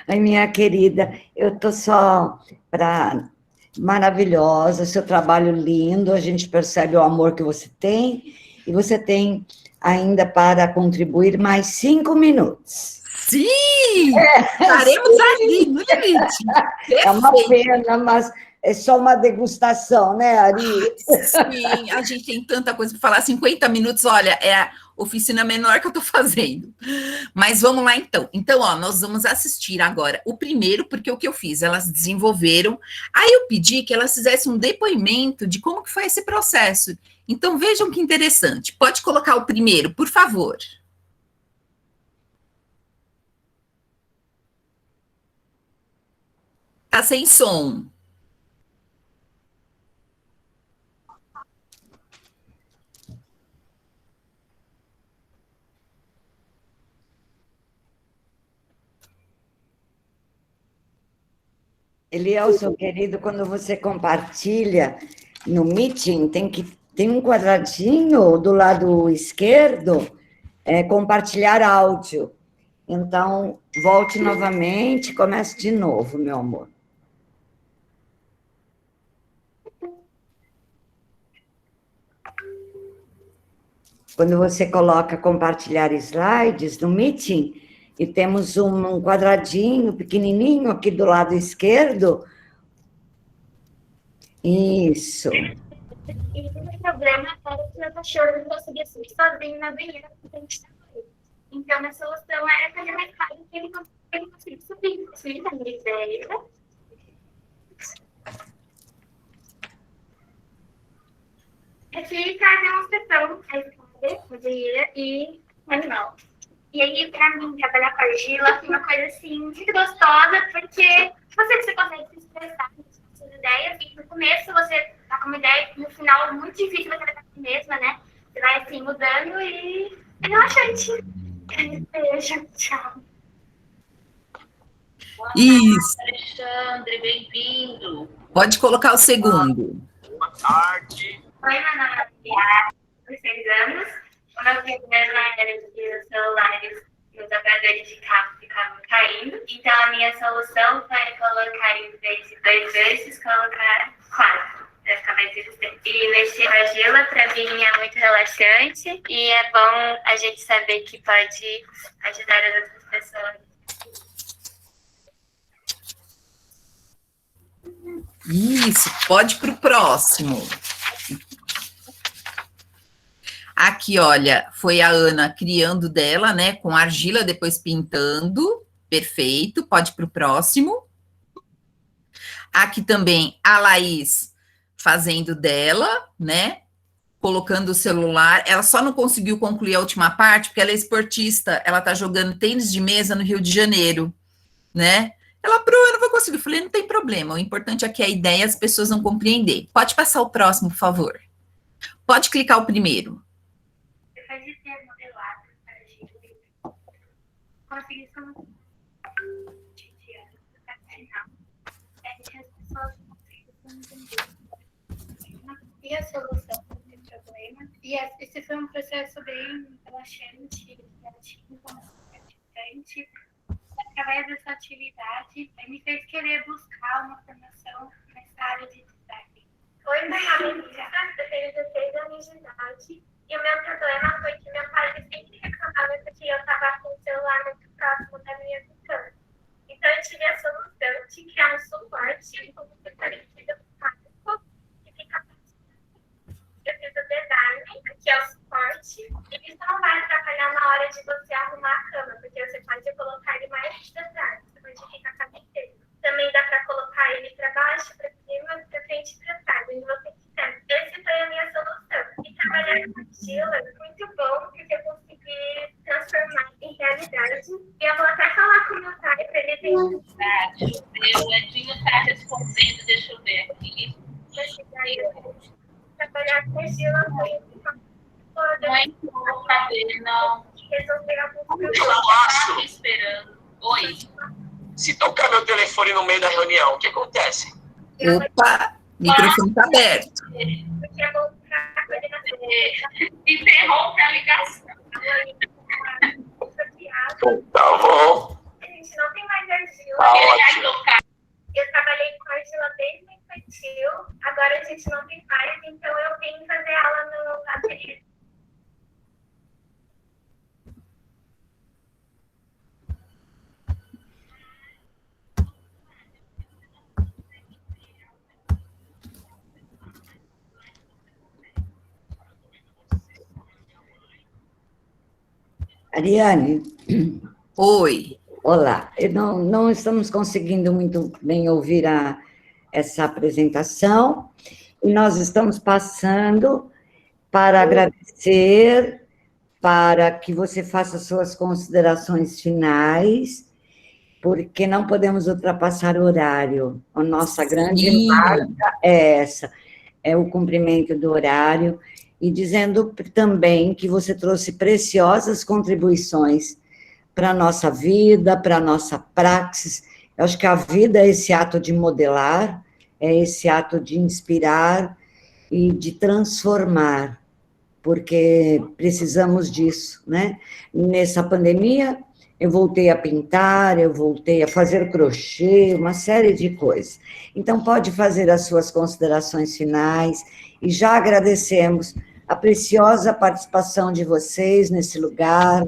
S1: Oi, minha querida. Eu tô só para maravilhosa, seu trabalho lindo, a gente percebe o amor que você tem, e você tem ainda para contribuir mais 5 minutos.
S2: Sim! Estaremos ali no limite.
S1: É uma pena, mas é só uma degustação, né, Ari?
S2: Sim, a gente tem tanta coisa para falar. 50 minutos, olha, é a oficina menor que eu estou fazendo. Mas vamos lá, então. Então, ó, nós vamos assistir agora o primeiro, porque o que eu fiz? Elas desenvolveram. Aí eu pedi que elas fizessem um depoimento de como que foi esse processo. Então, vejam que interessante. Pode colocar o primeiro, por favor. Tá sem som.
S1: Elielson, querido, quando você compartilha no Meeting, tem um quadradinho do lado esquerdo, compartilhar áudio. Então, volte novamente, comece de novo, meu amor. Quando você coloca compartilhar slides no Meeting, e temos um quadradinho pequenininho aqui do lado esquerdo. Isso.
S7: E o problema era que meu cachorro não conseguia subir sozinho na banheira porque a gente estava aí. Então, a solução era fazer mais rápido que ele conseguisse subir. Subir na banheira. Aqui tá a demonstração da escada, banheira e animal. E aí, pra mim, trabalhar com argila foi uma coisa, assim, muito gostosa, porque você consegue se expressar com suas ideias, e no começo você tá com uma ideia, no final, muito difícil você estar com a mesma, né? Você vai, assim, mudando e é relaxante. Beijo, tchau.
S2: Isso.
S8: Alexandre, bem-vindo.
S2: Pode colocar o segundo.
S8: Boa tarde.
S7: Oi, meu nome é Maria, tenho 6 anos. O meu primeiro era que os celulares e os operadores de cabo ficavam caindo. Então, a minha solução foi colocar, em vez de 2 vezes, colocar 4. Para ficar mais resistente. E mexer com argila, para mim, é muito relaxante. E é bom a gente saber que pode ajudar as outras pessoas.
S2: Isso, pode para o próximo. Aqui, olha, foi a Ana criando dela, né, com argila, depois pintando. Perfeito, pode para o próximo. Aqui também a Laís fazendo dela, né, colocando o celular. Ela só não conseguiu concluir a última parte, porque ela é esportista, ela tá jogando tênis de mesa no Rio de Janeiro, né? Ela, eu não vou conseguir. Eu falei, não tem problema, o importante é que a ideia as pessoas não compreender. Pode passar o próximo, por favor. Pode clicar o primeiro.
S7: Depois de ter modelado a argila, consegui solucionar as pessoas conseguem entender. E a solução para esse problema. E esse foi um processo bem relaxante, criativo, gratificante. Através dessa atividade, me fez querer buscar uma formação nessa área de design. Oi, meu nome é Lisa, eu tenho 16 anos de idade. E o meu problema foi que meu pai sempre reclamava porque eu estava com o celular muito próximo da minha cama. Então, eu tive a solução de criar um suporte como se parecido com o que fica próximo. Eu fiz o design, que é o suporte, e isso não vai atrapalhar na hora de você arrumar a cama, porque você pode colocar ele mais de trás, você pode ficar a cama inteira. Também dá para colocar ele para baixo, para cima, para frente e para trás, onde você quiser. Essa foi a minha solução. E trabalhar com argila é muito bom, porque eu consegui transformar em realidade. E eu vou até falar com o meu pai para ele ver.
S8: Deixa eu ver, o Edinho está respondendo, deixa eu ver aqui.
S7: Trabalhar com argila foi
S8: não é bom saber, não.
S7: Resolver alguns problemas.
S8: Eu estava esperando. Oi.
S9: Se tocar meu telefone no meio da reunião, o que acontece?
S2: Opa, microfone está aberto.
S7: Porque é bom para coordenação.
S8: Interrompe a ligação.
S9: Tá bom.
S7: A gente não tem mais argila.
S9: Tá
S8: Ele vai
S9: ótimo.
S8: tocar.
S7: Eu trabalhei com argila desde o infantil, agora a gente não tem mais, então eu vim fazer aula no ateliê.
S1: Ariane,
S2: Oi.
S1: olá. Não estamos conseguindo muito bem ouvir essa apresentação, e nós estamos passando para agradecer, para que você faça suas considerações finais, porque não podemos ultrapassar o horário. A nossa grande
S2: Sim.
S1: marca é essa, é o cumprimento do horário, e dizendo também que você trouxe preciosas contribuições para a nossa vida, para a nossa praxis. Eu acho que a vida é esse ato de modelar, é esse ato de inspirar e de transformar, porque precisamos disso, né? Nessa pandemia, eu voltei a pintar, eu voltei a fazer crochê, uma série de coisas. Então, pode fazer as suas considerações finais, e já agradecemos a preciosa participação de vocês nesse lugar,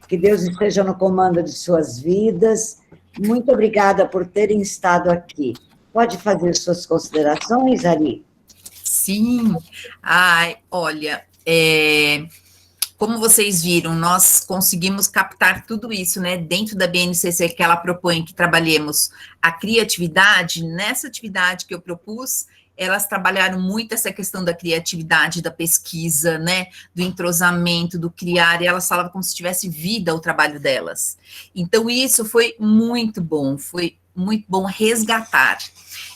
S1: que Deus esteja no comando de suas vidas. Muito obrigada por terem estado aqui. Pode fazer suas considerações, Ari?
S2: Sim. Ai, olha, como vocês viram, nós conseguimos captar tudo isso, né, dentro da BNCC, que ela propõe que trabalhemos a criatividade. Nessa atividade que eu propus, elas trabalharam muito essa questão da criatividade, da pesquisa, né, do entrosamento, do criar, e elas falavam como se tivesse vida o trabalho delas. Então, isso foi muito bom resgatar.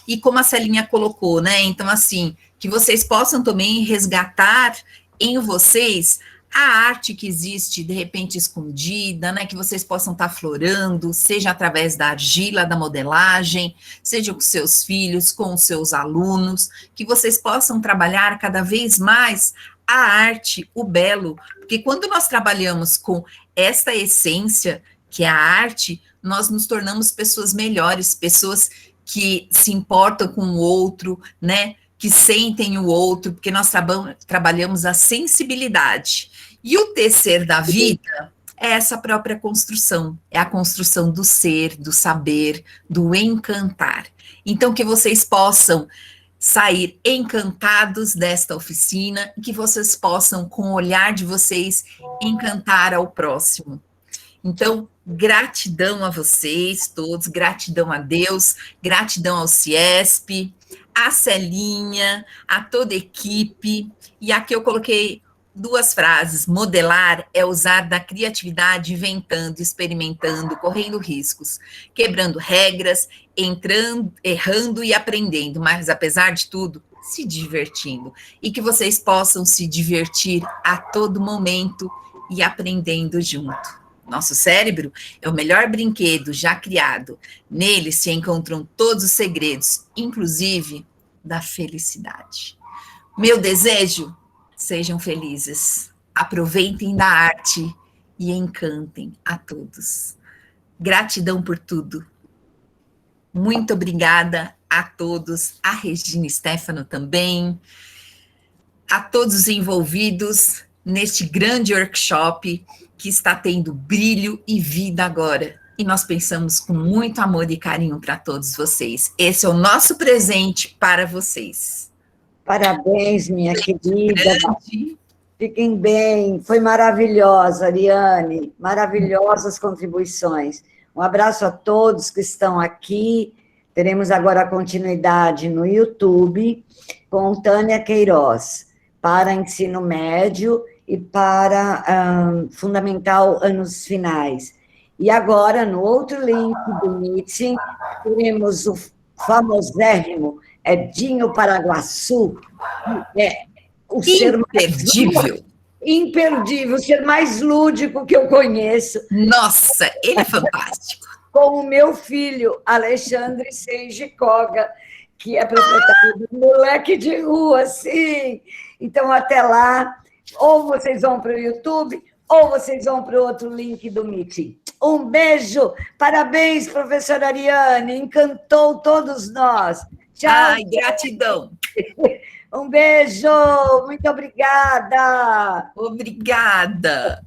S2: E como a Celinha colocou, né, então, assim, que vocês possam também resgatar em vocês a arte que existe, de repente, escondida, né, que vocês possam estar aflorando, seja através da argila, da modelagem, seja com seus filhos, com os seus alunos, que vocês possam trabalhar cada vez mais a arte, o belo, porque quando nós trabalhamos com esta essência, que é a arte, nós nos tornamos pessoas melhores, pessoas que se importam com o outro, né, que sentem o outro, porque nós trabalhamos a sensibilidade. E o tecer da vida é essa própria construção, é a construção do ser, do saber, do encantar. Então, que vocês possam sair encantados desta oficina, e que vocês possam, com o olhar de vocês, encantar ao próximo. Então, gratidão a vocês todos, gratidão a Deus, gratidão ao CIESP, a Celinha, a toda a equipe. E aqui eu coloquei 2 frases: modelar é usar da criatividade, inventando, experimentando, correndo riscos, quebrando regras, entrando, errando e aprendendo, mas apesar de tudo, se divertindo. E que vocês possam se divertir a todo momento e aprendendo junto. Nosso cérebro é o melhor brinquedo já criado. Nele se encontram todos os segredos, inclusive da felicidade. Meu desejo: sejam felizes, aproveitem da arte e encantem a todos. Gratidão por tudo. Muito obrigada a todos, a Regina Stefano também, a todos os envolvidos neste grande workshop que está tendo brilho e vida agora. E nós pensamos com muito amor e carinho para todos vocês. Esse é o nosso presente para vocês.
S1: Parabéns, minha querida. Fiquem bem. Foi maravilhosa, Ariane. Maravilhosas contribuições. Um abraço a todos que estão aqui. Teremos agora a continuidade no YouTube com Tânia Queiroz, para ensino médio e para fundamental anos finais. E agora, no outro link do Meeting, teremos o famosérrimo Edinho Paraguaçu, que é o ser
S2: imperdível.
S1: Imperdível, o ser mais lúdico que eu conheço.
S2: Nossa, ele é fantástico.
S1: Com o meu filho, Alexandre Seiji Koga, que é proprietário do Moleque de Rua, sim. Então, até lá, ou vocês vão para o YouTube, ou vocês vão para o outro link do Meeting. Um beijo, parabéns, professora Ariane, encantou todos nós. Tchau.
S2: Ai, gratidão.
S1: Um beijo, muito obrigada.
S2: Obrigada.